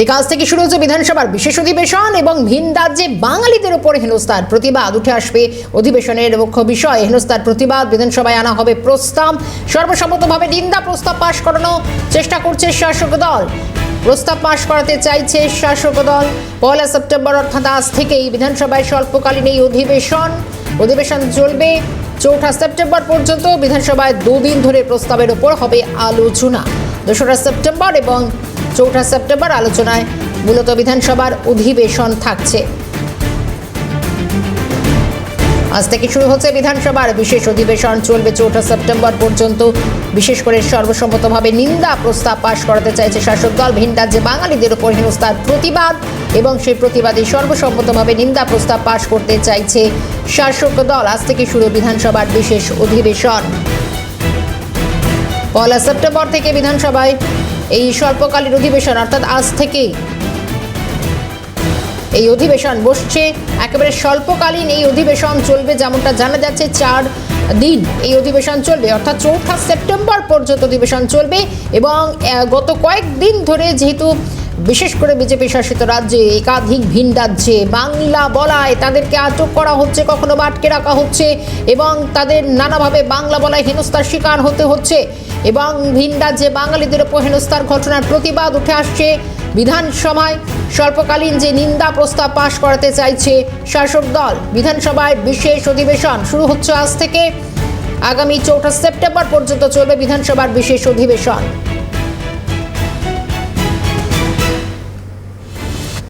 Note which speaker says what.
Speaker 1: এই কাজ থেকে শুরু হচ্ছে বিধানসভার বিশেষ অধিবেশন এবং ভিন রাজ্যে বাঙালিদের উপর হেনস্থার প্রতিবাদ উঠে আসবে। অধিবেশনের মুখ্য বিষয় হেনস্থার প্রতিবাদ। বিধানসভায় আনা হবে প্রস্তাব, সর্বসম্মতভাবে নিন্দা প্রস্তাব পাশ করানোর চেষ্টা করছে শাসক দল। প্রস্তাব পাশ করাতে চাইছে শাসক দল। 1 সেপ্টেম্বর অর্থাৎ আজ থেকেই বিধানসভায় স্বল্পকালীন এই অধিবেশন চলবে 4 সেপ্টেম্বর পর্যন্ত। বিধানসভায় 2 দিন ধরে প্রস্তাবের উপর হবে আলোচনা। 2 সেপ্টেম্বর এবং 4 সেপ্টেম্বর আলোচনায় মূলত বিধানসভার অধিবেশন থাকছে। আজ থেকে শুরু হচ্ছে বিধানসভার বিশেষ অধিবেশন, চলবে 4 সেপ্টেম্বর পর্যন্ত। বিশেষ করে সর্বসম্মতভাবে নিন্দা প্রস্তাব পাশ করাতে চাইছে শাসক দল। ভিন রাজ্যে বাঙালিদের উপর হেনস্থার প্রতিবাদ এবং সেই প্রতিবাদে সর্বসম্মতভাবে নিন্দা প্রস্তাব পাশ করতে চাইছে শাসক দল। আজ থেকে শুরু বিধানসভার বিশেষ অধিবেশন। 1 সেপ্টেম্বর থেকে বিধানসভায় এই স্বল্পকালীন অধিবেশন অর্থাৎ আজ থেকে এই অধিবেশন বসছে। একেবারে স্বল্পকালীন এই অধিবেশন চলবে, যেমনটা জানা যাচ্ছে 4 দিন এই অধিবেশন চলবে, অর্থাৎ 4 সেপ্টেম্বর পর্যন্ত অধিবেশন চলবে। এবং গত কয়েকদিন ধরে যেহেতু বিশেষ করে বিজেপি শাসিত রাজ্যে একাধিক ভিন রাজ্যে বাংলা বলায় তাদেরকে আটক করা হচ্ছে, কখনো বা আটকে রাখা হচ্ছে এবং তাদের নানাভাবে বাংলা বলায় হেনস্থার শিকার হতে হচ্ছে এবং ভিন রাজ্যে বাঙালিদের উপর হেনস্থার ঘটনার প্রতিবাদ উঠে আসছে। বিধানসভায় স্বল্পকালীন যে নিন্দা প্রস্তাব পাশ করাতে চাইছে শাসক দল। বিধানসভায় বিশেষ অধিবেশন শুরু হচ্ছে আজ থেকে, আগামী 4 সেপ্টেম্বর পর্যন্ত চলবে বিধানসভার বিশেষ অধিবেশন।